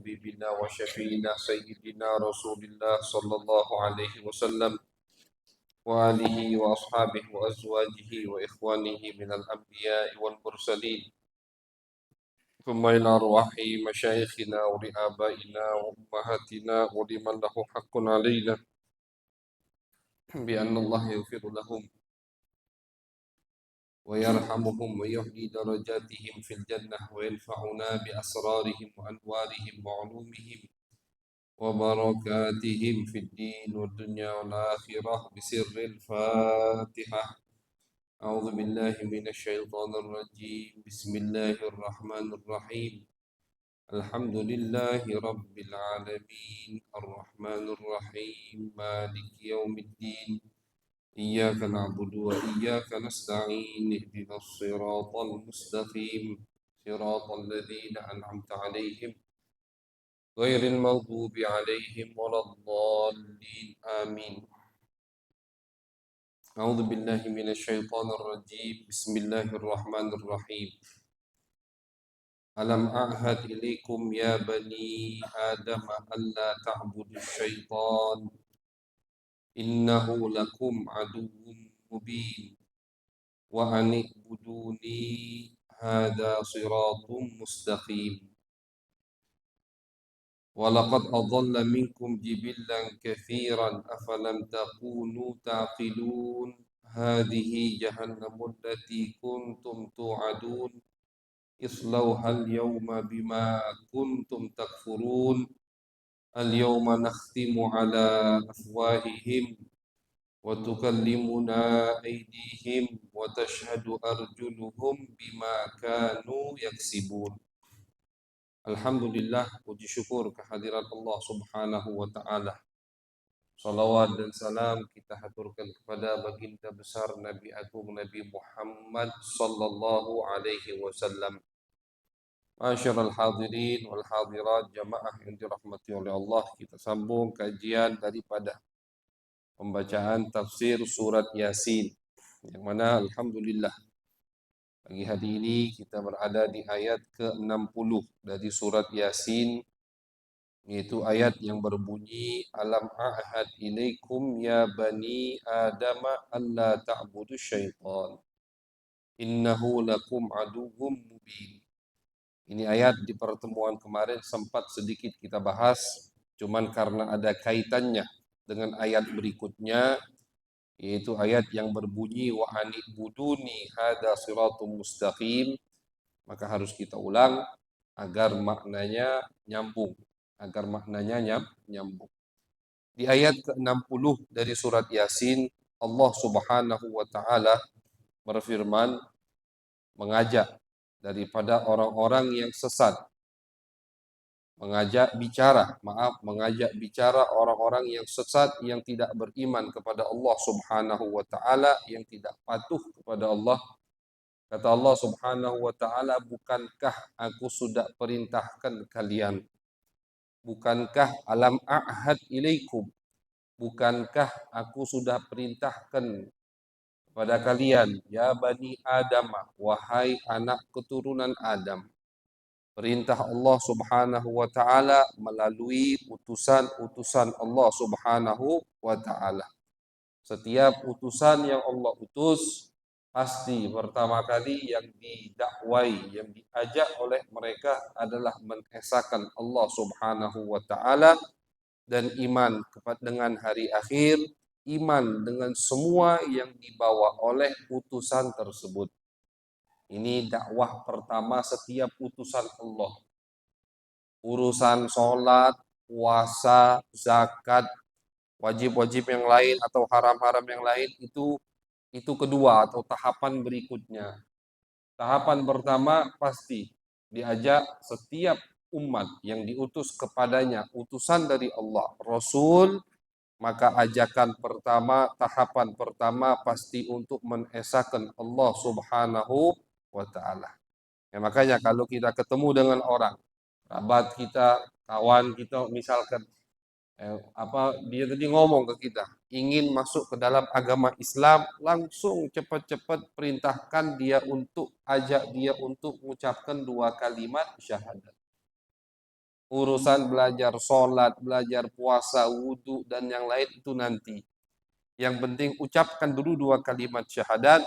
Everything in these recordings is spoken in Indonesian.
حبيبنا وشفينا سيدنا رسول الله صلى الله عليه وسلم وآله وأصحابه وأزواجه وإخوانه من الأنبياء والمرسلين ثم إلى أرواح مشايخنا ولآبائنا وأمهاتنا ولمن له حق علينا بأن الله يغفر لهم ويرحمهم ويهدي درجاتهم في الجنة وينفعنا بأسرارهم وأنوارهم وعلومهم وبركاتهم في الدين والدنيا والآخرة بسر الفاتحة. أعوذ بالله من الشيطان الرجيم. بسم الله الرحمن الرحيم. الحمد لله رب العالمين الرحمن الرحيم مالك يوم الدين إياك نعبد وإياك نستعين اهدنا الصراط المستقيم صراط الذين أنعمت عليهم غير المغضوب عليهم ولا الضالين آمين. أعوذ بالله من الشيطان الرجيم. بسم الله الرحمن الرحيم. ألم أعهد إليكم يا بني آدم ألا تعبدوا الشيطان إنه لكم عدو مبين وأن اعبدوني هذا صراط مستقيم ولقد أضل منكم جبلا كثيرا أفلم تكونوا تعقلون هذه جهنم التي كنتم توعدون اصلوها اليوم بما كنتم تكفرون اليوم نختم على أفواههم وتكلمنا أيديهم وتشهد أرجلهم بما كانوا يكسبون. Alhamdulillah, puji syukur kehadirat Allah Subhanahu wa Ta'ala. Salawat dan salam kita haturkan kepada baginda besar Nabi Agung Nabi Muhammad sallallahu alaihi wasallam. Masyarul hadirin wal hadirat jamaah yang dirahmati oleh Allah, kita sambung kajian daripada pembacaan tafsir surat Yasin, yang mana alhamdulillah pagi hari ini kita berada di ayat ke-60 dari surat Yasin, yaitu ayat yang berbunyi alam a'had ilaikum ya bani adama alla ta'budu syaitan innahu lakum aduwwum mubin. Ini ayat di pertemuan kemarin sempat sedikit kita bahas, cuman karena ada kaitannya dengan ayat berikutnya, yaitu ayat yang berbunyi wa anibuduni hada siratum mustaqim, maka harus kita ulang agar maknanya nyambung, nyambung. Di ayat ke-60 dari surat Yasin, Allah Subhanahu wa Ta'ala berfirman mengajak daripada orang-orang yang sesat, mengajak bicara orang-orang yang sesat, yang tidak beriman kepada Allah Subhanahu wa Ta'ala, yang tidak patuh kepada Allah. Kata Allah Subhanahu wa Ta'ala, bukankah aku sudah perintahkan kalian? Bukankah alam a'had ilaikum? Bukankah aku sudah perintahkan kepada kalian, ya bani Adam, wahai anak keturunan Adam. Perintah Allah Subhanahu wa Ta'ala melalui utusan-utusan Allah Subhanahu wa Ta'ala. Setiap utusan yang Allah utus, pasti pertama kali yang didakwai, yang diajak oleh mereka adalah mengesahkan Allah Subhanahu wa Ta'ala dan iman dengan hari akhir, iman dengan semua yang dibawa oleh utusan tersebut. Ini dakwah pertama setiap utusan Allah. Urusan sholat, puasa, zakat, wajib-wajib yang lain atau haram-haram yang lain itu kedua atau tahapan berikutnya. Tahapan pertama pasti diajak setiap umat yang diutus kepadanya utusan dari Allah, Rasul, maka ajakan pertama, tahapan pertama pasti untuk mengesahkan Allah Subhanahu wa Ta'ala. Ya, makanya kalau kita ketemu dengan orang, kerabat kita, kawan kita misalkan, dia tadi ngomong ke kita, ingin masuk ke dalam agama Islam, langsung cepat-cepat perintahkan dia untuk, ajak dia untuk mengucapkan 2 kalimat syahadat. Urusan belajar sholat, belajar puasa, wudhu, dan yang lain itu nanti. Yang penting ucapkan dulu dua kalimat syahadat,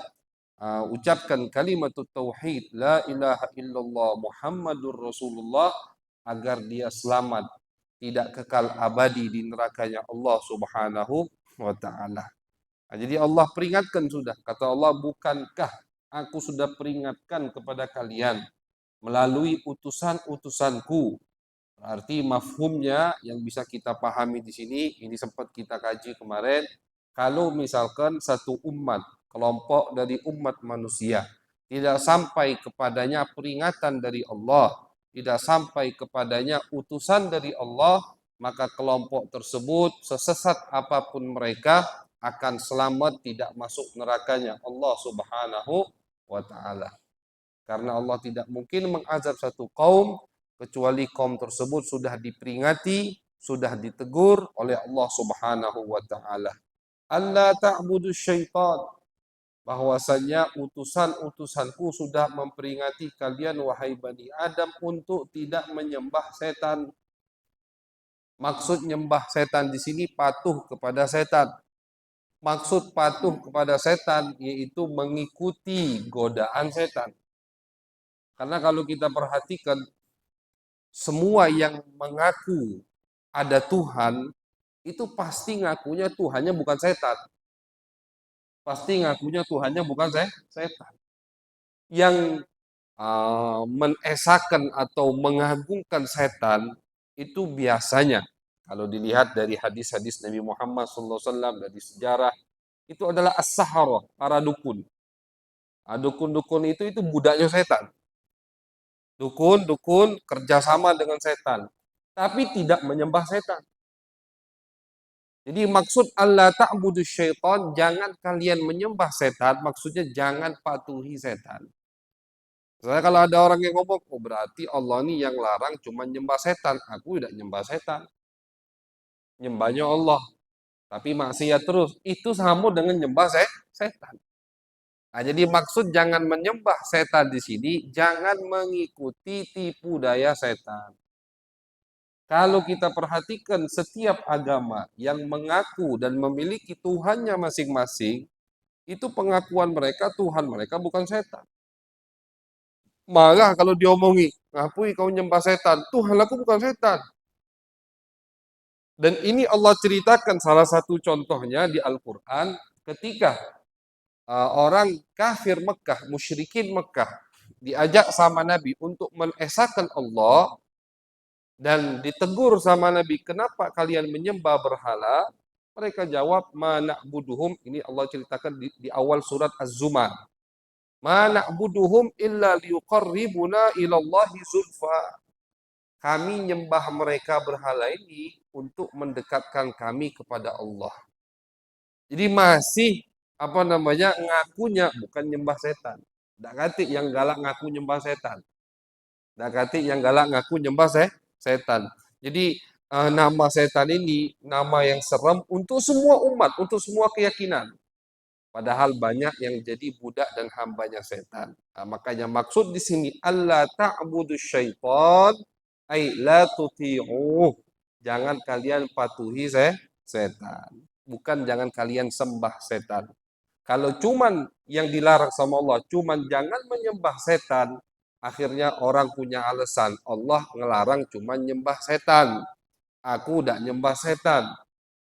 ucapkan kalimat tauhid, la ilaha illallah Muhammadur Rasulullah, agar dia selamat, tidak kekal abadi di nerakanya Allah Subhanahu wa taala. Jadi Allah peringatkan sudah. Kata Allah, bukankah aku sudah peringatkan kepada kalian melalui utusan-utusanku. Berarti mafhumnya yang bisa kita pahami di sini, ini sempat kita kaji kemarin, kalau misalkan satu umat, kelompok dari umat manusia, tidak sampai kepadanya peringatan dari Allah, tidak sampai kepadanya utusan dari Allah, maka kelompok tersebut sesesat apapun mereka akan selamat tidak masuk nerakanya Allah Subhanahu wa taala. Karena Allah tidak mungkin mengazab satu kaum kecuali kaum tersebut sudah diperingati, sudah ditegur oleh Allah Subhanahu wa taala. Allah ta'budu syaitan, bahwasanya utusan-utusanku sudah memperingati kalian wahai Bani Adam untuk tidak menyembah setan. Maksud nyembah setan di sini patuh kepada setan. Maksud patuh kepada setan yaitu mengikuti godaan setan. Karena kalau kita perhatikan, semua yang mengaku ada Tuhan, itu pasti ngakunya Tuhannya bukan setan. Pasti ngakunya Tuhannya bukan setan. Yang menesakan atau mengagungkan setan, itu biasanya, kalau dilihat dari hadis-hadis Nabi Muhammad SAW, dari sejarah, itu adalah as-saharah, para dukun. Dukun-dukun itu budaknya setan. Dukun-dukun kerjasama dengan setan, tapi tidak menyembah setan. Jadi maksud Allah ta'budu syaitan, jangan kalian menyembah setan, maksudnya jangan patuhi setan. Soalnya kalau ada orang yang ngomong, oh berarti Allah ini yang larang cuma nyembah setan. Aku tidak nyembah setan. Nyembahnya Allah. Tapi maksiat terus. Itu sama dengan nyembah setan. Nah, jadi maksud jangan menyembah setan di sini, jangan mengikuti tipu daya setan. Kalau kita perhatikan setiap agama yang mengaku dan memiliki Tuhannya masing-masing, itu pengakuan mereka Tuhan mereka bukan setan. Malah kalau diomongi, ngapui kau nyembah setan, Tuhan aku bukan setan. Dan ini Allah ceritakan salah satu contohnya di Al-Quran ketika orang kafir Mekah, musyrikin Mekah, diajak sama Nabi untuk menesahkan Allah, dan ditegur sama Nabi, kenapa kalian menyembah berhala? Mereka jawab, ma na'buduhum, ini Allah ceritakan di awal surat Az-Zumar. Ma na'buduhum illa liuqarribuna ilallahi zulfa. Kami nyembah mereka berhala ini untuk mendekatkan kami kepada Allah. Jadi masih ngakunya bukan nyembah setan. Dak kati yang galak ngaku nyembah setan. Dak kati yang galak ngaku nyembah setan. Jadi nama setan ini nama yang serem untuk semua umat, untuk semua keyakinan. Padahal banyak yang jadi budak dan hambanya setan. Makanya maksud di sini Allah ta'budu syaitan, ay la tuti'uh. Jangan kalian patuhi setan. Bukan jangan kalian sembah setan. Kalau cuman yang dilarang sama Allah, cuman jangan menyembah setan, akhirnya orang punya alasan, Allah ngelarang cuman nyembah setan. Aku udah nyembah setan,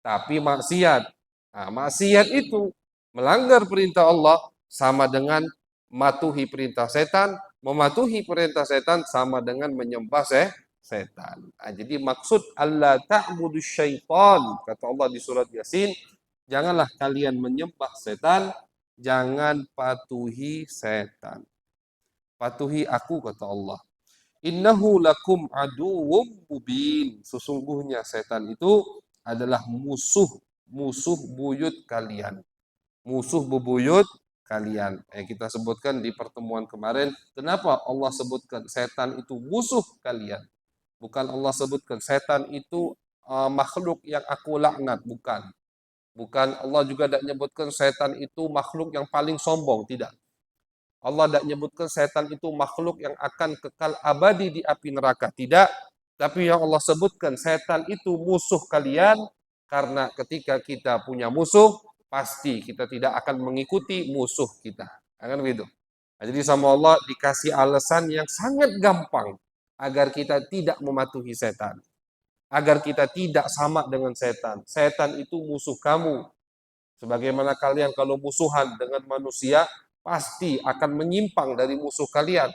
tapi maksiat. Nah, maksiat itu melanggar perintah Allah sama dengan mematuhi perintah setan, mematuhi perintah setan sama dengan menyembah setan. Nah, jadi maksud Allah ta'budu syaitan, kata Allah di surat Yasin, janganlah kalian menyembah setan, jangan patuhi setan. Patuhi aku, kata Allah. Innahu lakum aduwwum mubin. Sesungguhnya setan itu adalah musuh buyut kalian. Musuh bebuyut kalian. Kita sebutkan di pertemuan kemarin, kenapa Allah sebutkan setan itu musuh kalian? Bukan Allah sebutkan setan itu makhluk yang aku laknat, bukan. Bukan Allah juga tidak menyebutkan setan itu makhluk yang paling sombong, tidak. Allah tidak menyebutkan setan itu makhluk yang akan kekal abadi di api neraka, tidak. Tapi yang Allah sebutkan setan itu musuh kalian, karena ketika kita punya musuh, pasti kita tidak akan mengikuti musuh kita. Akan begitu. Nah, jadi sama Allah dikasih alasan yang sangat gampang agar kita tidak mematuhi setan. Agar kita tidak sama dengan setan. Setan itu musuh kamu. Sebagaimana kalian kalau musuhan dengan manusia, pasti akan menyimpang dari musuh kalian.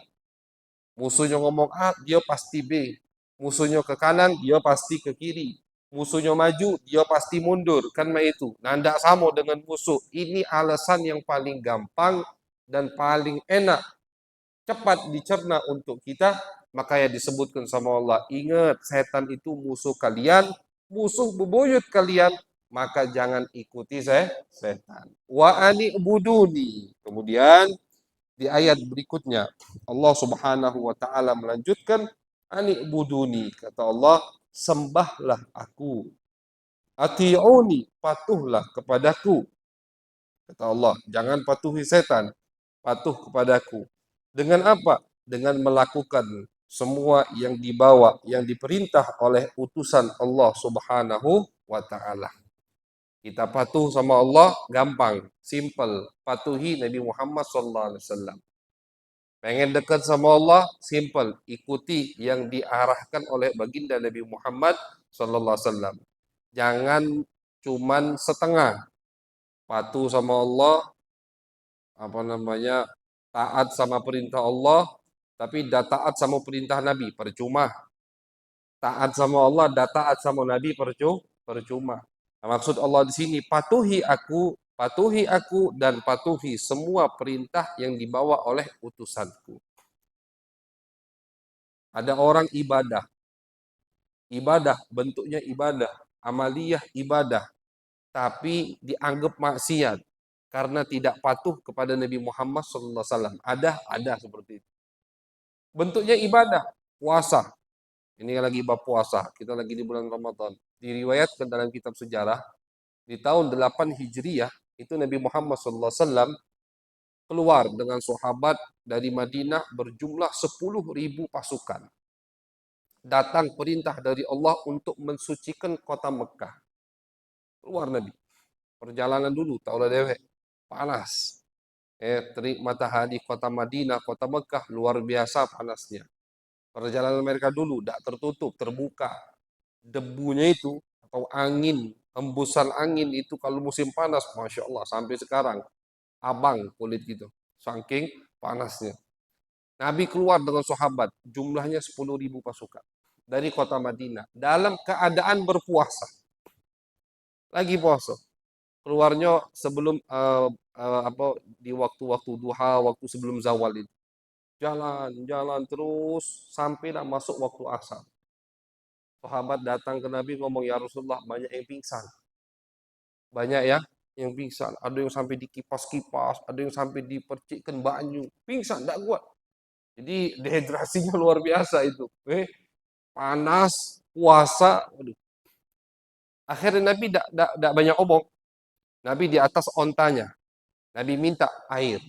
Musuhnya ngomong A, dia pasti B. Musuhnya ke kanan, dia pasti ke kiri. Musuhnya maju, dia pasti mundur. Kan itu. Nah, tidak sama dengan musuh. Ini alasan yang paling gampang dan paling enak, cepat dicerna untuk kita. Makanya disebutkan sama Allah, ingat setan itu musuh kalian, musuh bebuyut kalian, maka jangan ikuti setan. Wa ani buduni. Kemudian di ayat berikutnya Allah Subhanahu wa taala melanjutkan, ani buduni, kata Allah, sembahlah aku, atiuni, patuhlah kepadaku, kata Allah, jangan patuhi setan, patuh kepadaku. Dengan apa? Dengan melakukan semua yang dibawa, yang diperintah oleh utusan Allah Subhanahu wa taala. Kita patuh sama Allah gampang, simple. Patuhi Nabi Muhammad sallallahu alaihi wasallam. Pengen dekat sama Allah, simple. Ikuti yang diarahkan oleh baginda Nabi Muhammad sallallahu alaihi wasallam. Jangan cuman setengah. Patuh sama Allah, taat sama perintah Allah, tapi tidak taat sama perintah Nabi, percuma. Taat sama Allah, tidak taat sama Nabi, percuma. Nah, maksud Allah di sini, patuhi aku dan patuhi semua perintah yang dibawa oleh utusanku. Ada orang ibadah bentuknya ibadah, amaliyah ibadah, tapi dianggap maksiat karena tidak patuh kepada Nabi Muhammad SAW. Ada seperti itu. Bentuknya ibadah, puasa. Ini lagi bab puasa, kita lagi di bulan Ramadan. Diriwayatkan dalam kitab sejarah, di tahun 8 Hijriah, itu Nabi Muhammad SAW keluar dengan sahabat dari Madinah berjumlah 10.000 pasukan. Datang perintah dari Allah untuk mensucikan kota Mekah. Keluar Nabi. Perjalanan dulu, taulah dewek. Panas. Terik matahari kota Madinah, kota Mekah, luar biasa panasnya. Perjalanan mereka dulu, tidak tertutup, terbuka. Debunya itu, atau angin, hembusan angin itu kalau musim panas, Masya Allah, sampai sekarang, abang kulit gitu. Saking panasnya. Nabi keluar dengan sahabat, jumlahnya 10.000 pasukan. Dari kota Madinah, dalam keadaan berpuasa. Lagi puasa. Keluarnya sebelum di waktu-waktu duha, waktu sebelum zawal itu. Jalan terus sampailah masuk waktu asar. Sahabat datang ke Nabi ngomong, ya Rasulullah, banyak yang pingsan. Banyak ya yang pingsan. Ada yang sampai dikipas-kipas, ada yang sampai dipercikkan banyu. Pingsan, tidak kuat. Jadi dehidrasinya luar biasa itu. Panas, puasa. Waduh. Akhirnya Nabi tidak banyak omong. Nabi di atas ontanya. Nabi minta air.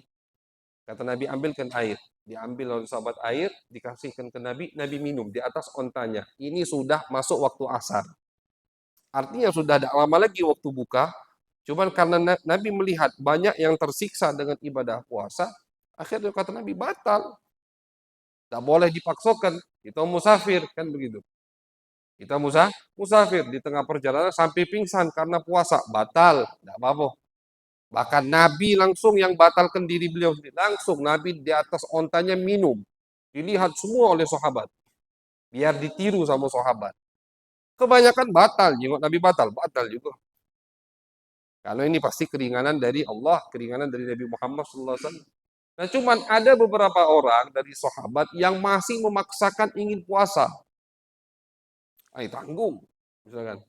Kata Nabi, ambilkan air. Diambil oleh sahabat air, dikasihkan ke Nabi, Nabi minum di atas ontanya. Ini sudah masuk waktu asar. Artinya sudah tidak lama lagi waktu buka. Cuman karena Nabi melihat banyak yang tersiksa dengan ibadah puasa, akhirnya kata Nabi, batal. Tidak boleh dipaksakan. Kita musafir, kan begitu. Kita musafir di tengah perjalanan sampai pingsan karena puasa, batal. Tidak apa-apa. Bahkan Nabi langsung yang batalkan diri beliau sendiri. Langsung Nabi di atas ontanya minum. Dilihat semua oleh sahabat. Biar ditiru sama sahabat. Kebanyakan batal. Jenggot Nabi batal juga. Karena ini pasti keringanan dari Allah, keringanan dari Nabi Muhammad SAW. Nah, cuman ada beberapa orang dari sahabat yang masih memaksakan ingin puasa. Tanggung. Misalkan.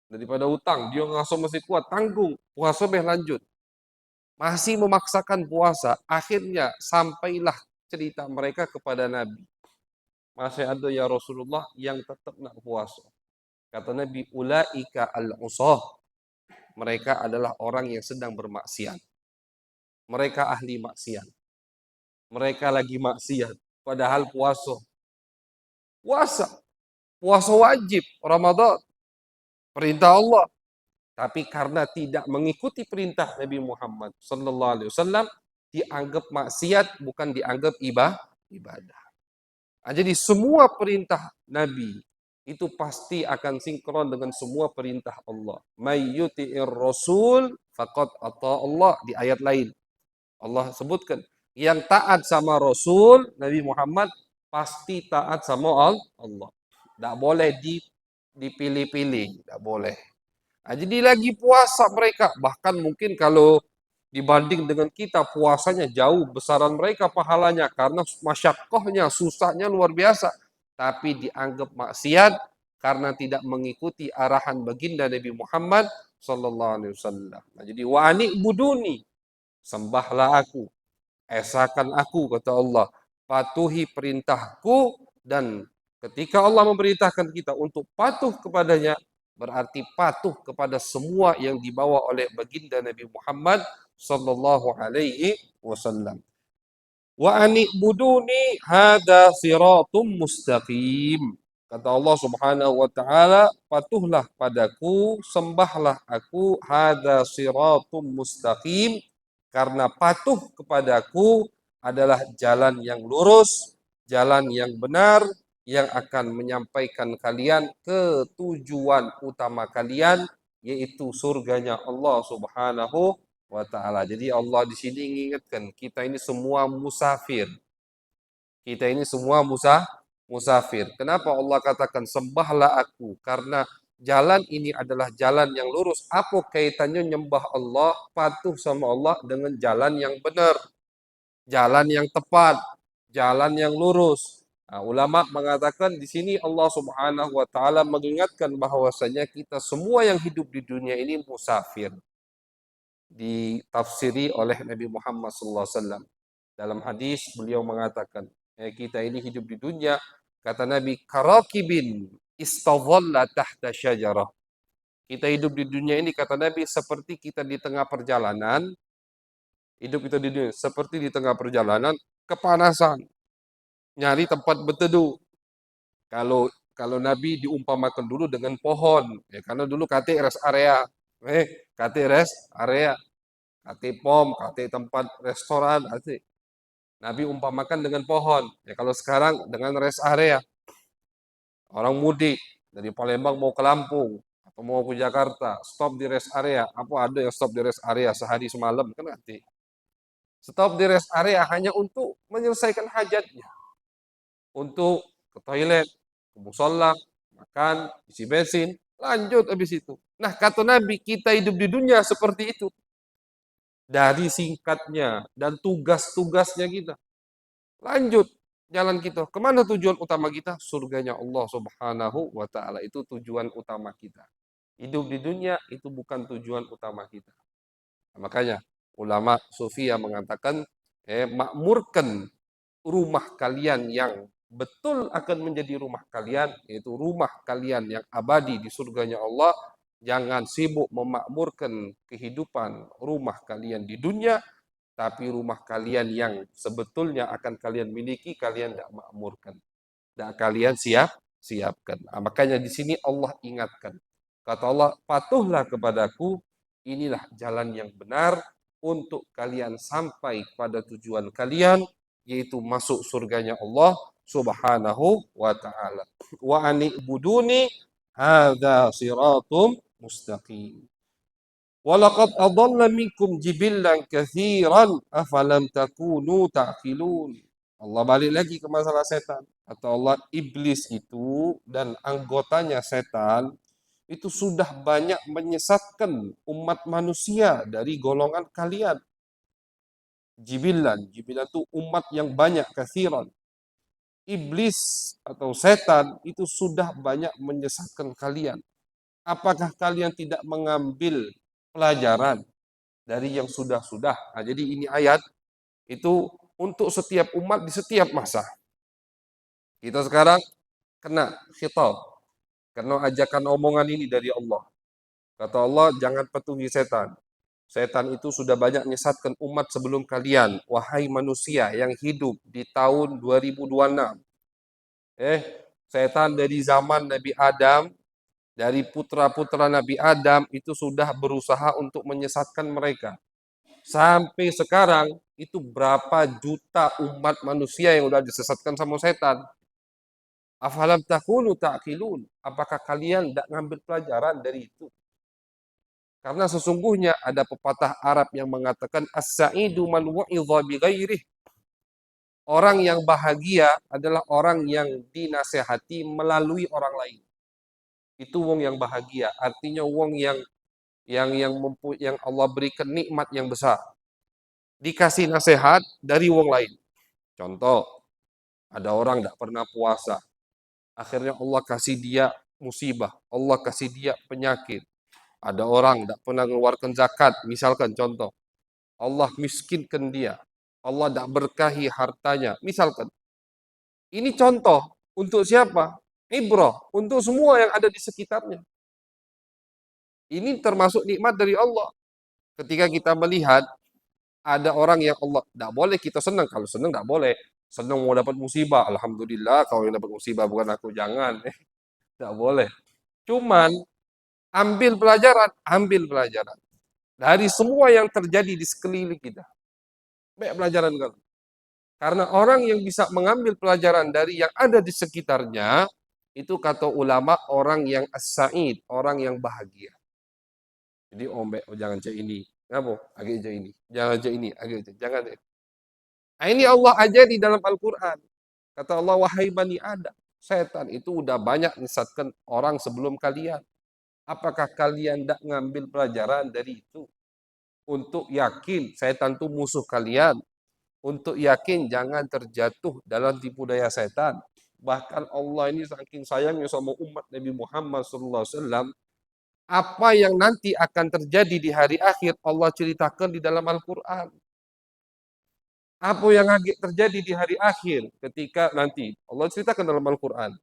Daripada utang, dia ngasuh masih kuat, tanggung. Puasa lanjut. Masih memaksakan puasa, akhirnya sampailah cerita mereka kepada Nabi. Masih ada ya Rasulullah yang tetap nak puasa. Kata Nabi, ulaika al-usah. Mereka adalah orang yang sedang bermaksiat. Mereka ahli maksiat. Mereka lagi maksiat, padahal puasa. Puasa. puasa wajib Ramadan, perintah Allah. Tapi karena tidak mengikuti perintah Nabi Muhammad sallallahu alaihi wasallam, dianggap maksiat, bukan dianggap ibadah. Nah, jadi semua perintah Nabi itu pasti akan sinkron dengan semua perintah Allah. May yuti'ir rasul faqad ata Allah, di ayat lain. Allah sebutkan, yang taat sama Rasul Nabi Muhammad pasti taat sama Allah. Tidak boleh dipilih-pilih, tidak boleh. Nah, jadi lagi puasa mereka, bahkan mungkin kalau dibanding dengan kita, puasanya jauh besaran mereka pahalanya karena masyakohnya, susahnya luar biasa. Tapi dianggap maksiat karena tidak mengikuti arahan baginda Nabi Muhammad sallallahu alaihi wasallam. Nah, jadi wa'ani buduni, sembahlah aku, esakan aku, kata Allah, patuhi perintahku. Dan ketika Allah memerintahkan kita untuk patuh kepadanya, berarti patuh kepada semua yang dibawa oleh baginda Nabi Muhammad sallallahu alaihi wasallam. Wa anibuduni hada siratum mustaqim. Kata Allah Subhanahu wa taala, patuhlah padaku, sembahlah aku, hada siratum mustaqim, karena patuh kepadaku adalah jalan yang lurus, jalan yang benar, yang akan menyampaikan kalian ke tujuan utama kalian, yaitu surganya Allah Subhanahu wa taala. Jadi Allah di sini mengingatkan kita ini semua musafir. Kita ini semua musafir. Kenapa Allah katakan sembahlah aku? Karena jalan ini adalah jalan yang lurus. Apa kaitannya nyembah Allah, patuh sama Allah dengan jalan yang benar, jalan yang tepat, jalan yang lurus? Nah, ulama mengatakan di sini Allah Subhanahu wa taala mengingatkan bahwasanya kita semua yang hidup di dunia ini musafir. Ditafsiri oleh Nabi Muhammad SAW. Dalam hadis beliau mengatakan, kita ini hidup di dunia, kata Nabi, karakibin istadhalla tahta syajarah. Kita hidup di dunia ini, kata Nabi, seperti kita di tengah perjalanan, hidup kita di dunia seperti di tengah perjalanan, kepanasan, nyari tempat berteduh. Kalau kalau Nabi diumpamakan dulu dengan pohon, ya karena dulu kata rest area, kata rest area, kata pom, kata tempat restoran, asik. Nabi umpamakan dengan pohon. Ya kalau sekarang dengan rest area. Orang mudik dari Palembang mau ke Lampung atau mau ke Jakarta, stop di rest area. Apa ada yang stop di rest area sehari semalam? Kan nanti. Stop di rest area hanya untuk menyelesaikan hajatnya. Untuk ke toilet, ke musola, makan, isi bensin, lanjut habis itu. Nah, kata Nabi, kita hidup di dunia seperti itu. Dari singkatnya dan tugas-tugasnya kita. Lanjut jalan kita. Kemana tujuan utama kita? Surganya Allah Subhanahu wa taala. Itu tujuan utama kita. Hidup di dunia itu bukan tujuan utama kita. Nah, makanya ulama Sufia mengatakan, makmurkan rumah kalian yang betul akan menjadi rumah kalian, yaitu rumah kalian yang abadi di surganya Allah. Jangan sibuk memakmurkan kehidupan rumah kalian di dunia, tapi rumah kalian yang sebetulnya akan kalian miliki, kalian tidak makmurkan. Tidak kalian siapkan. Nah, makanya di sini Allah ingatkan. Kata Allah, patuhlah kepadaku, inilah jalan yang benar untuk kalian sampai pada tujuan kalian, yaitu masuk surganya Allah Subhanahu wa taala. Wa anibuduni hadza siratum mustaqim. Walaqad adalla minkum jibillan katsiran afalam takunu ta'qilun. Allah balik lagi ke masalah setan. Atau Allah, iblis itu dan anggotanya setan itu sudah banyak menyesatkan umat manusia dari golongan kalian. Jibillan itu umat yang banyak, katsiran. Iblis atau setan itu sudah banyak menyesatkan kalian. Apakah kalian tidak mengambil pelajaran dari yang sudah-sudah? Nah, jadi ini ayat itu untuk setiap umat di setiap masa. Kita sekarang kena khitab, kena ajakan omongan ini dari Allah. Kata Allah, jangan patuhi setan. Setan itu sudah banyak menyesatkan umat sebelum kalian. Wahai manusia yang hidup di tahun 2026. Setan dari zaman Nabi Adam, dari putra-putra Nabi Adam itu sudah berusaha untuk menyesatkan mereka. Sampai sekarang itu berapa juta umat manusia yang sudah disesatkan sama setan. Afalam takunu ta'qilun? Apakah kalian tidak ngambil pelajaran dari itu? Karena sesungguhnya ada pepatah Arab yang mengatakan as-sa'idu man wa'idha bighairih. Orang yang bahagia adalah orang yang dinasehati melalui orang lain. Itu wong yang bahagia, artinya wong yang Allah berikan nikmat yang besar. Dikasih nasihat dari wong lain. Contoh, ada orang tidak pernah puasa. Akhirnya Allah kasih dia musibah, Allah kasih dia penyakit. Ada orang tidak pernah mengeluarkan zakat, misalkan contoh. Allah miskinkan dia. Allah tidak berkahi hartanya, misalkan. Ini contoh untuk siapa? Ibrah untuk semua yang ada di sekitarnya. Ini termasuk nikmat dari Allah. Ketika kita melihat ada orang yang Allah tidak boleh kita senang. Kalau senang tidak boleh. Senang mau dapat musibah, alhamdulillah. Kalau yang dapat musibah bukan aku, jangan. Tidak boleh. Cuman ambil pelajaran dari semua yang terjadi di sekeliling kita. Baik pelajaran kan? Karena orang yang bisa mengambil pelajaran dari yang ada di sekitarnya, itu kata ulama orang yang as-sa'id, orang yang bahagia. Jadi jangan cek ini. Ngapa? Agak cek ini. Jangan cek ini, agak cek. Jangan. Nah, ini Allah aja di dalam Al-Qur'an. Kata Allah, wahai bani Adam, setan itu udah banyak menyesatkan orang sebelum kalian. Apakah kalian tidak ngambil pelajaran dari itu? Untuk yakin setan itu musuh kalian. Untuk yakin jangan terjatuh dalam tipu daya setan. Bahkan Allah ini saking sayangnya sama umat Nabi Muhammad SAW. Apa yang nanti akan terjadi di hari akhir Allah ceritakan di dalam Al-Quran. Apa yang terjadi di hari akhir ketika nanti Allah ceritakan dalam Al-Quran.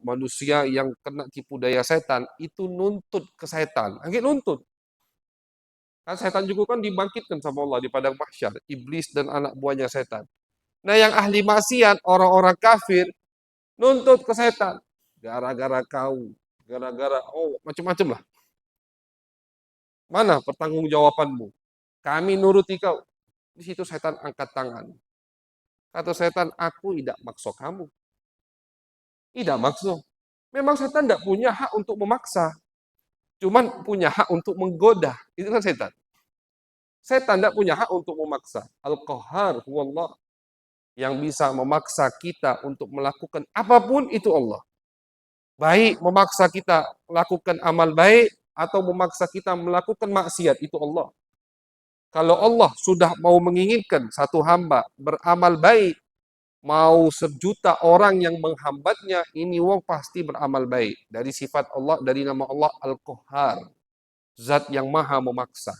Manusia yang kena tipu daya setan itu nuntut ke setan. Nuntut. Kan setan juga kan dibangkitkan sama Allah di padang mahsyar. Iblis dan anak buahnya setan. Nah yang ahli maksiat, orang-orang kafir, nuntut ke setan. Gara-gara kau. Gara-gara, macam-macam lah. Mana pertanggungjawabanmu? Kami nuruti kau. Di situ setan angkat tangan. Kata setan, aku tidak maksa kamu. Tidak maksa. Memang setan tidak punya hak untuk memaksa. Cuman punya hak untuk menggoda. Itu kan setan. Setan tidak punya hak untuk memaksa. Al-Qahhar huwallah. Yang bisa memaksa kita untuk melakukan apapun itu Allah. Baik memaksa kita melakukan amal baik atau memaksa kita melakukan maksiat itu Allah. Kalau Allah sudah mau menginginkan satu hamba beramal baik, mau sejuta orang yang menghambatnya, ini wong pasti beramal baik. Dari sifat Allah, dari nama Allah Al-Qahhar. Zat yang maha memaksa.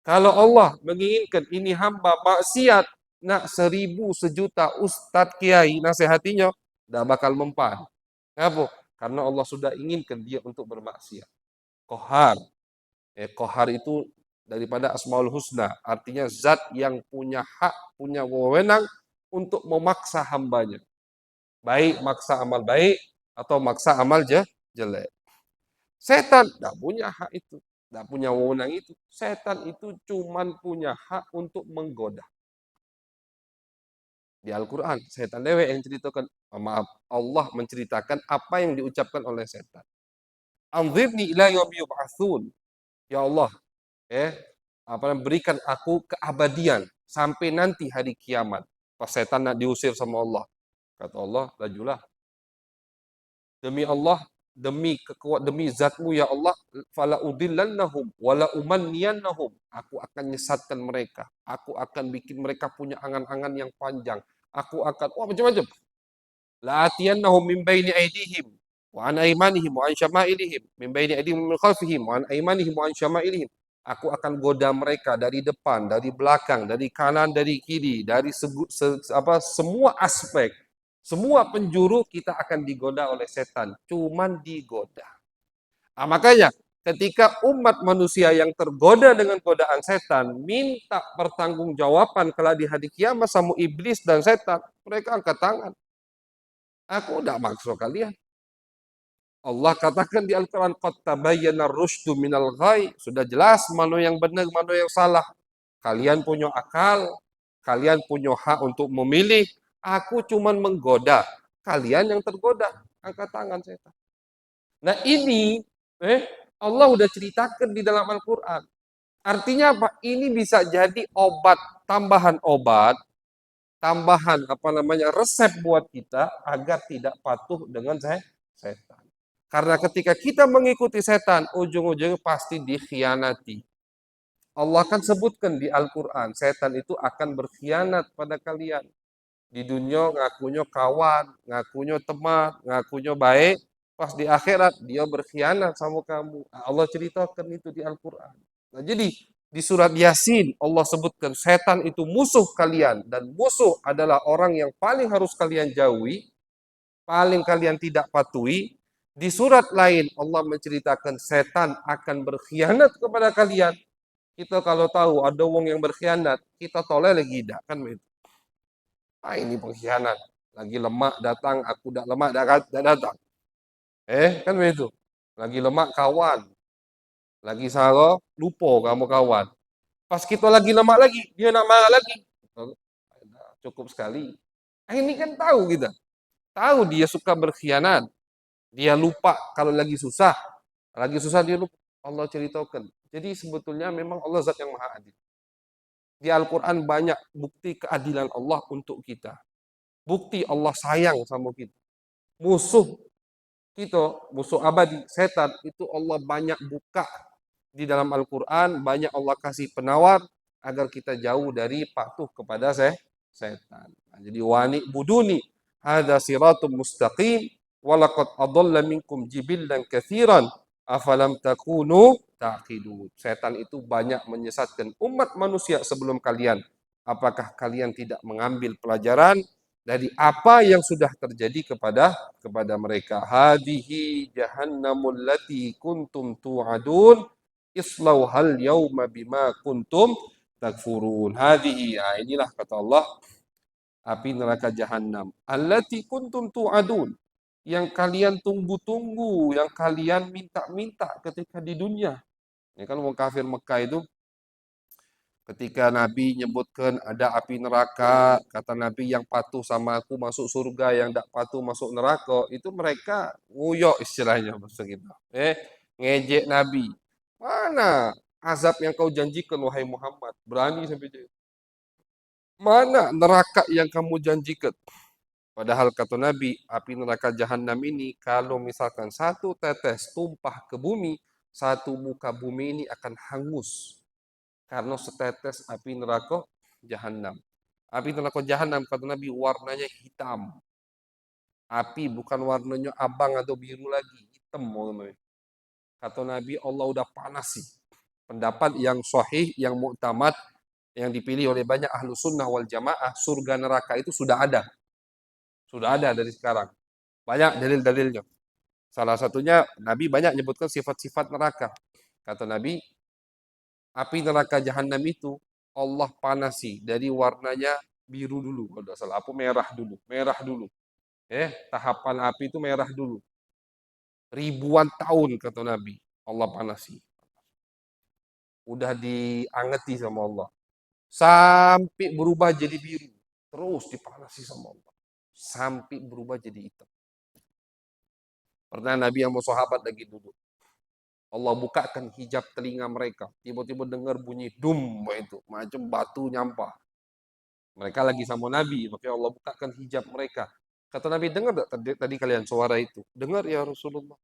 Kalau Allah menginginkan ini hamba maksiat, nak 1000 sejuta ustadz kiai nasihatinya, dah bakal mempan. Kenapa? Karena Allah sudah inginkan dia untuk bermaksiat. Qahhar. Qahhar itu daripada Asmaul Husna. Artinya zat yang punya hak, punya wewenang untuk memaksa hambanya. Baik maksa amal baik atau maksa amal jelek. Setan tidak punya hak itu. Tidak punya wewenang itu. Setan itu cuma punya hak untuk menggoda. Di Al-Quran, setan dewe yang ceritakan, maaf, Allah menceritakan apa yang diucapkan oleh setan. Anzirni ila yaumi yub'atsun. Ya Allah, berikan aku keabadian sampai nanti hari kiamat. Pas setan nak diusir sama Allah. Kata Allah, lajulah. Demi Allah, demi zatmu ya Allah, fala udillannahum wala umanniyannahum. Aku akan nyesatkan mereka. Aku akan bikin mereka punya angan-angan yang panjang. Aku akan macam-macam. La'atiyannahum min baini aydihim wa an aymanihim wa an syama'ilihim, min baini aydihim min khalfihim wa an aymanihim wa an syama'ilihim. Aku akan goda mereka dari depan, dari belakang, dari kanan, dari kiri, dari semua aspek. Semua penjuru kita akan digoda oleh setan. Cuman digoda. Makanya ketika umat manusia yang tergoda dengan godaan setan minta pertanggungjawaban kalau di hari kiamat sama iblis dan setan, mereka angkat tangan. Aku tidak maksud kalian. Allah katakan di Al-Quran, qad tabayyana rusydu minal ghai. Sudah jelas mana yang benar, mana yang salah. Kalian punya akal, kalian punya hak untuk memilih. Aku cuma menggoda. Kalian yang tergoda. Angkat tangan setan. Nah ini, Allah udah ceritakan di dalam Al-Quran. Artinya apa? Ini bisa jadi obat, tambahan apa namanya resep buat kita agar tidak patuh dengan setan. Karena ketika kita mengikuti setan, ujung-ujungnya pasti dikhianati. Allah kan sebutkan di Al-Quran, setan itu akan berkhianat pada kalian. Di dunia ngakunya kawan, ngakunya teman, ngakunya baik. Pas di akhirat dia berkhianat sama kamu. Allah ceritakan itu di Al-Quran. Nah, jadi di surat Yasin Allah sebutkan setan itu musuh kalian. Dan musuh adalah orang yang paling harus kalian jauhi, paling kalian tidak patuhi. Di surat lain Allah menceritakan setan akan berkhianat kepada kalian. Kita kalau tahu ada wong yang berkhianat, kita toleh lagi tidak kan begitu. Ah ini pengkhianat. Lagi lemak datang, aku dah lemak dah datang. Kan begitu. Lagi lemak kawan, lagi saro lupa kamu kawan. Pas kita lagi lemak lagi, dia nak marah lagi. Cukup sekali. Ini kan tahu kita. Tahu dia suka berkhianat. Dia lupa kalau lagi susah. Lagi susah dia lupa. Allah ceritakan. Jadi sebetulnya memang Allah zat yang maha adil. Di Al-Quran banyak bukti keadilan Allah untuk kita. Bukti Allah sayang sama kita. Musuh kita, musuh abadi, setan, itu Allah banyak buka di dalam Al-Quran, banyak Allah kasih penawar agar kita jauh dari patuh kepada setan. Nah, jadi wani buduni, hada siratum mustaqim, walaqad adalla minkum jibillan kathiran, afalam takunu taqidun. Setan itu banyak menyesatkan umat manusia sebelum kalian. Apakah kalian tidak mengambil pelajaran dari apa yang sudah terjadi kepada mereka? Hadihi jahannamul lati kuntum tu'adun islauhal yauma bima kuntum takfurun. Hadihi, ya inilah kata Allah, api neraka jahanam. Allati kuntum tu'adun, yang kalian tunggu-tunggu, yang kalian minta-minta ketika di dunia. Ini kan orang kafir Mekah itu ketika Nabi nyebutkan ada api neraka, kata Nabi yang patuh sama aku masuk surga, yang tidak patuh masuk neraka, itu mereka nguyok istilahnya bahasa kita. Ngejek Nabi. Mana azab yang kau janjikan wahai Muhammad? Berani sampai jadi. Mana neraka yang kamu janjikan? Padahal kata Nabi, api neraka jahanam ini kalau misalkan satu tetes tumpah ke bumi, satu muka bumi ini akan hangus karena setetes api neraka jahanam. Api neraka jahanam kata Nabi warnanya hitam. Api bukan warnanya abang atau biru lagi, hitam. Kata Nabi Allah udah panasi. Pendapat yang sahih, yang muktamad, yang dipilih oleh banyak ahlu sunnah wal jamaah, surga neraka itu sudah ada. Sudah ada dari sekarang. Banyak dalil-dalilnya. Salah satunya Nabi banyak menyebutkan sifat-sifat neraka. Kata Nabi, api neraka jahanam itu Allah panasi dari warnanya biru dulu, kalau tidak salah, apa merah dulu. Tahapan api itu merah dulu. Ribuan tahun kata Nabi, Allah panasi. Udah diangeti sama Allah. Sampai berubah jadi biru. Terus dipanasi sama Allah. Sampai berubah jadi hitam. Pernah Nabi yang mau sahabat lagi duduk. Allah bukakan hijab telinga mereka. Tiba-tiba dengar bunyi dum itu, macam batu nyampah. Mereka lagi sama Nabi, makanya Allah bukakan hijab mereka. Kata Nabi, dengar tak tadi kalian suara itu? Dengar ya Rasulullah.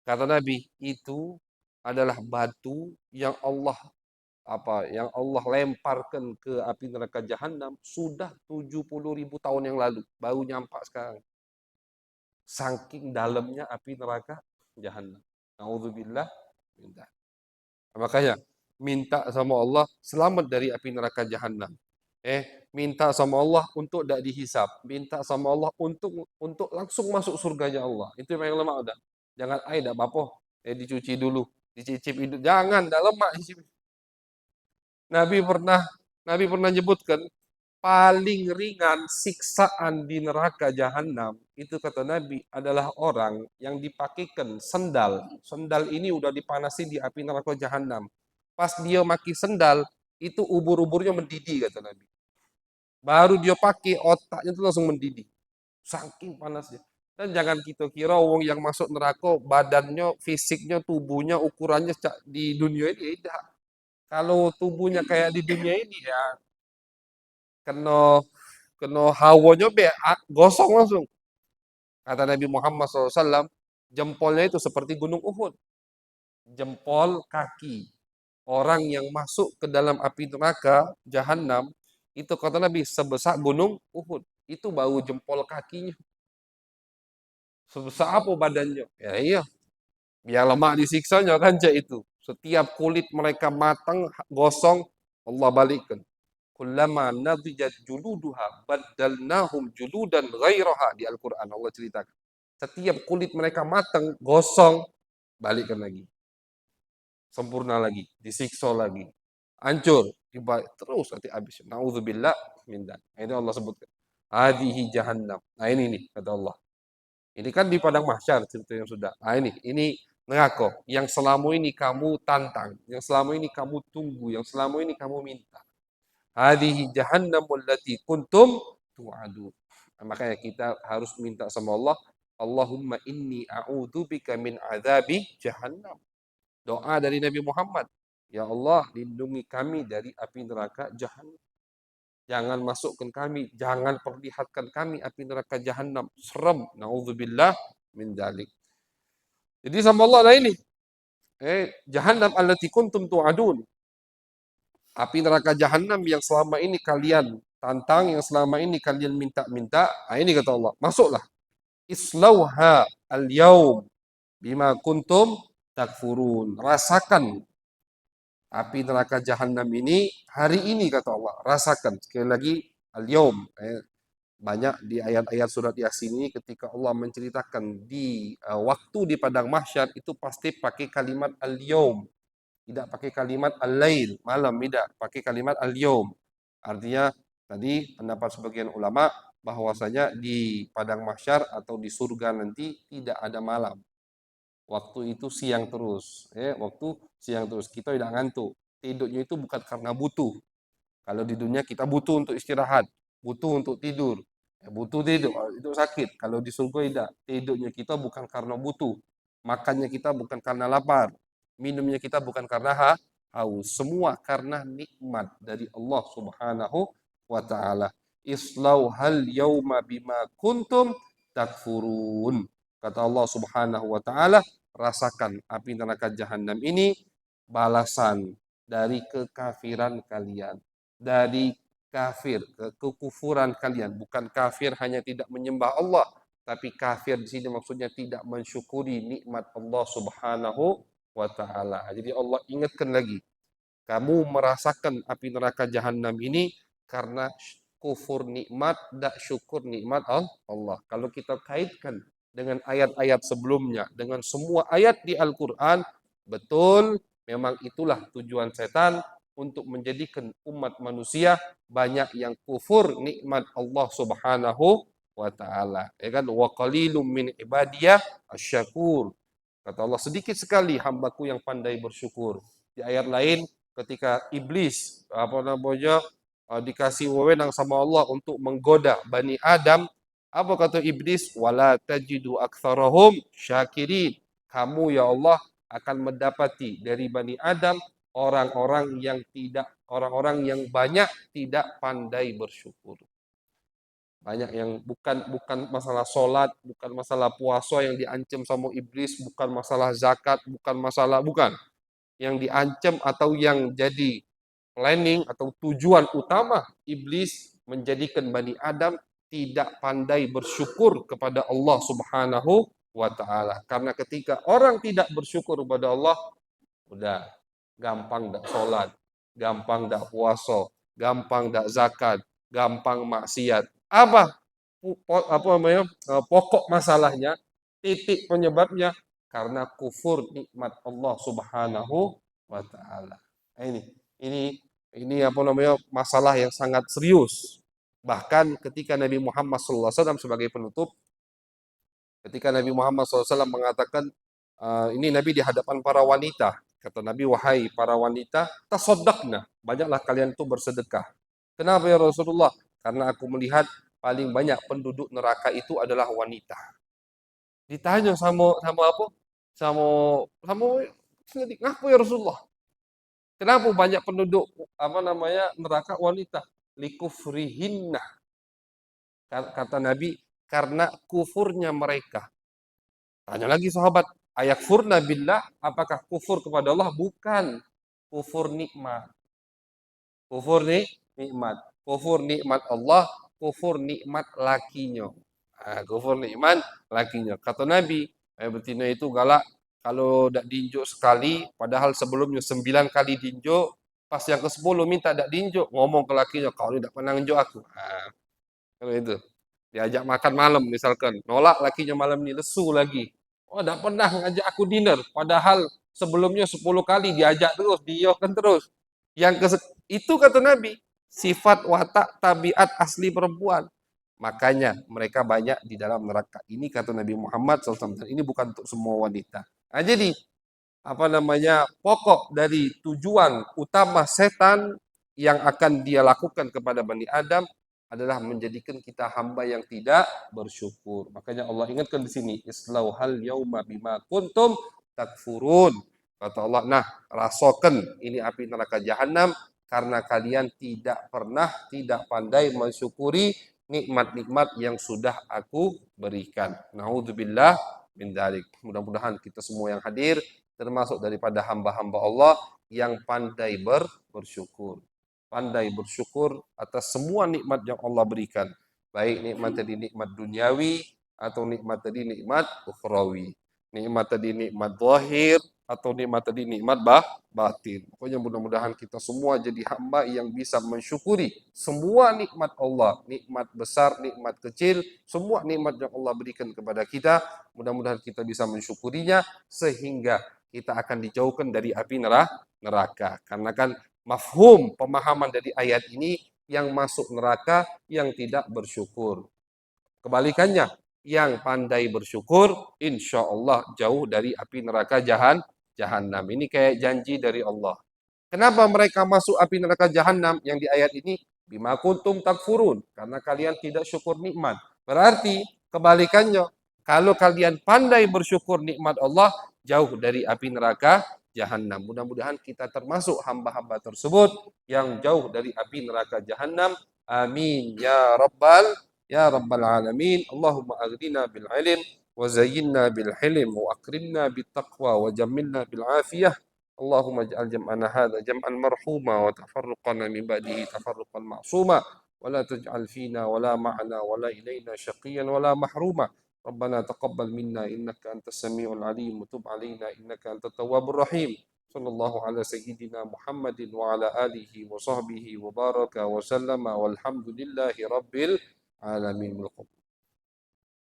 Kata Nabi, itu adalah batu yang yang Allah lemparkan ke api neraka jahanam sudah 70.000 tahun yang lalu, baru nyampak sekarang. Saking dalamnya api neraka jahanam. Nauzubillah. Makanya minta sama Allah selamat dari api neraka jahanam. Minta sama Allah untuk tidak dihisap, minta sama Allah untuk langsung masuk surganya Allah. Itu yang lemah udah. Jangan tidak apa-apa, dicuci dulu, dicicip hidup. Jangan, tidak lemak. Nabi pernah Nabi pernah nyebutkan paling ringan siksaan di neraka jahanam itu kata Nabi adalah orang yang dipakaikan sendal. Sendal ini udah dipanasi di api neraka jahanam. Pas dia maki sendal itu ubur-uburnya mendidih kata Nabi. Baru dia pakai otaknya itu langsung mendidih. Saking panasnya. Dan jangan kita kira wong yang masuk neraka badannya, fisiknya, tubuhnya, ukurannya di dunia ini tidak. Kalau tubuhnya kayak di dunia ini ya kena kena hawanya be gosong langsung. Kata Nabi Muhammad SAW, jempolnya itu seperti gunung Uhud. Jempol kaki. Orang yang masuk ke dalam api neraka, jahanam, itu kata Nabi sebesar gunung Uhud. Itu bau jempol kakinya. Sebesar apa badannya? Ya iya, biar lemak disiksanya kan cak itu. Setiap kulit mereka matang, gosong, Allah balikkan. Kullama nadijat juluduha baddalnahum juludan ghairaha di Al-Quran Allah ceritakan. Setiap kulit mereka matang, gosong, balikkan lagi. Sempurna lagi, disiksa lagi. Hancur, terus nanti habis. Nauzubillah min dzalik. Ini Allah sebutkan. Hadihi jahannam. Nah ini nih kata Allah. Ini kan di padang mahsyar cerita yang sudah. Nah ini neraka yang selama ini kamu tantang, yang selama ini kamu tunggu, yang selama ini kamu minta. Hadihi jahannamul lati kuntum tu'adu. Nah, makanya kita harus minta sama Allah, Allahumma inni a'udzubika min azabi jahannam. Doa dari Nabi Muhammad. Ya Allah, lindungi kami dari api neraka jahannam. Jangan masukkan kami, jangan perlihatkan kami api neraka jahannam. Serem. Nauzubillah min dzalik. Jadi sama Allah ada ini. Jahannam allati kuntum tu'adun. Api neraka jahanam yang selama ini kalian tantang, yang selama ini kalian minta-minta. Nah, ini kata Allah, masuklah. Islauha al-yaum bima kuntum takfurun. Rasakan api neraka jahanam ini hari ini kata Allah. Rasakan. Sekali lagi al-yaum. Banyak di ayat-ayat surat Yasin ini ketika Allah menceritakan di waktu di padang mahsyar itu pasti pakai kalimat al-yaum. Tidak pakai kalimat al-lail, malam, tidak. Pakai kalimat al-yaum. Artinya tadi pendapat sebagian ulama bahwasanya di padang mahsyar atau di surga nanti tidak ada malam. Waktu itu siang terus. Waktu siang terus. Kita tidak ngantuk. Tidurnya itu bukan karena butuh. Kalau di dunia kita butuh untuk istirahat. Butuh untuk tidur. Butuh tidur, itu sakit. Kalau di surga tidak. Tidurnya kita bukan karena butuh. Makannya kita bukan karena lapar. Minumnya kita bukan karena haus. Semua karena nikmat dari Allah Subhanahu wa taala. Islauhal yauma bima kuntum takfurun. Kata Allah Subhanahu wa taala, rasakan api neraka jahanam ini balasan dari kekafiran kalian. Dari kafir, kekufuran kalian. Bukan kafir hanya tidak menyembah Allah, tapi kafir di sini maksudnya tidak mensyukuri nikmat Allah Subhanahu wa taala. Jadi Allah ingatkan lagi, kamu merasakan api neraka jahanam ini karena kufur nikmat, tidak syukur nikmat Allah. Kalau kita kaitkan dengan ayat-ayat sebelumnya, dengan semua ayat di Al-Quran, betul memang itulah tujuan setan untuk menjadikan umat manusia banyak yang kufur nikmat Allah Subhanahu wa taala. Ya kan? Wa qalilum min ibadiyah asyakur. Kata Allah, sedikit sekali hambaku yang pandai bersyukur. Di ayat lain, ketika iblis dikasih wewenang sama Allah untuk menggoda Bani Adam, apa kata iblis? Wala tajidu aktsarahum syakirin. Kamu ya Allah akan mendapati dari Bani Adam orang-orang yang banyak tidak pandai bersyukur. Banyak yang bukan masalah sholat, bukan masalah puasa yang diancam sama iblis, bukan masalah zakat, bukan. Yang diancam atau yang jadi planning atau tujuan utama iblis menjadikan Bani Adam tidak pandai bersyukur kepada Allah Subhanahu wa taala. Karena ketika orang tidak bersyukur kepada Allah, udah gampang dak sholat, gampang dak puasa, gampang dak zakat, gampang maksiat. Apa namanya? Pokok masalahnya, titik penyebabnya karena kufur nikmat Allah Subhanahu wa taala. Ini ini apa namanya? Masalah yang sangat serius. Bahkan ketika Nabi Muhammad SAW sebagai penutup, ketika Nabi Muhammad SAW mengatakan, ini Nabi di hadapan para wanita. Kata Nabi, wahai para wanita, tasaddaqna. Banyaklah kalian itu bersedekah. Kenapa ya Rasulullah? Karena aku melihat paling banyak penduduk neraka itu adalah wanita. Ditanya sama apa? Sama sama ngaku ya Rasulullah. Kenapa banyak penduduk apa namanya neraka wanita? Likufrihinna. Kata Nabi, karena kufurnya mereka. Tanya lagi sahabat, ayakfurna billah, apakah kufur kepada Allah? Bukan. Kufur nikmat. Kufur nikmat. Kufur nikmat Allah, kufur nikmat lakinya. Kufur nikmat lakinya. Kata Nabi, betina itu galak kalau tidak diinjuk sekali, padahal sebelumnya 9 kali diinjuk, pas yang ke-10 minta tidak diinjuk, ngomong ke lakinya, kau ini tidak pernah injuk aku. Kalau itu. Diajak makan malam misalkan, nolak lakinya malam ini, lesu lagi. Oh, tidak pernah ngajak aku dinner, padahal sebelumnya 10 kali diajak terus, diyokan terus. Itu kata Nabi, sifat watak tabiat asli perempuan. Makanya mereka banyak di dalam neraka. Ini kata Nabi Muhammad SAW. Ini bukan untuk semua wanita. Nah, jadi apa namanya pokok dari tujuan utama setan yang akan dia lakukan kepada Bani Adam adalah menjadikan kita hamba yang tidak bersyukur. Makanya Allah ingatkan di sini, islauhal yauma bima kuntum takfurun. Kata Allah, nah rasakan ini api neraka jahanam karena kalian tidak pandai mensyukuri nikmat-nikmat yang sudah aku berikan. Nauzubillah min dzalik. Mudah-mudahan kita semua yang hadir termasuk daripada hamba-hamba Allah yang pandai bersyukur. Pandai bersyukur atas semua nikmat yang Allah berikan. Baik nikmat tadi nikmat duniawi atau nikmat tadi nikmat ukhrawi. Nikmat tadi nikmat zahir atau nikmat tadi nikmat batin. Pokoknya mudah-mudahan kita semua jadi hamba yang bisa mensyukuri semua nikmat Allah. Nikmat besar, nikmat kecil, semua nikmat yang Allah berikan kepada kita. Mudah-mudahan kita bisa mensyukurinya sehingga kita akan dijauhkan dari api neraka. Karena kan mafhum pemahaman dari ayat ini yang masuk neraka yang tidak bersyukur. Kebalikannya, yang pandai bersyukur, insya Allah jauh dari api neraka jahanam. Ini kayak janji dari Allah. Kenapa mereka masuk api neraka jahanam yang di ayat ini? Bima kuntum takfurun. Karena kalian tidak syukur nikmat. Berarti kebalikannya, kalau kalian pandai bersyukur nikmat Allah, jauh dari api neraka jahanam. Mudah-mudahan kita termasuk hamba-hamba tersebut yang jauh dari api neraka jahanam. Amin ya rabbal alamin. Allahumma aghdina bil ilm wa zayyinna bil hilm wa akrimna bit taqwa wa jammilna bil afiyah. اللهم اجعل جمعنا هذا جمعا مرحوما وتفرقنا من بعده تفرقا معصوما ولا تجعل فينا ولا معنا ولا إلينا شقيا ولا محروما ربنا تقبل منا إنك أنت السميع العليم وتب علينا إنك أنت التواب الرحيم صلى الله على سيدنا محمد وعلى آله وصحبه وبارك وسلم والحمد لله رب العالمين.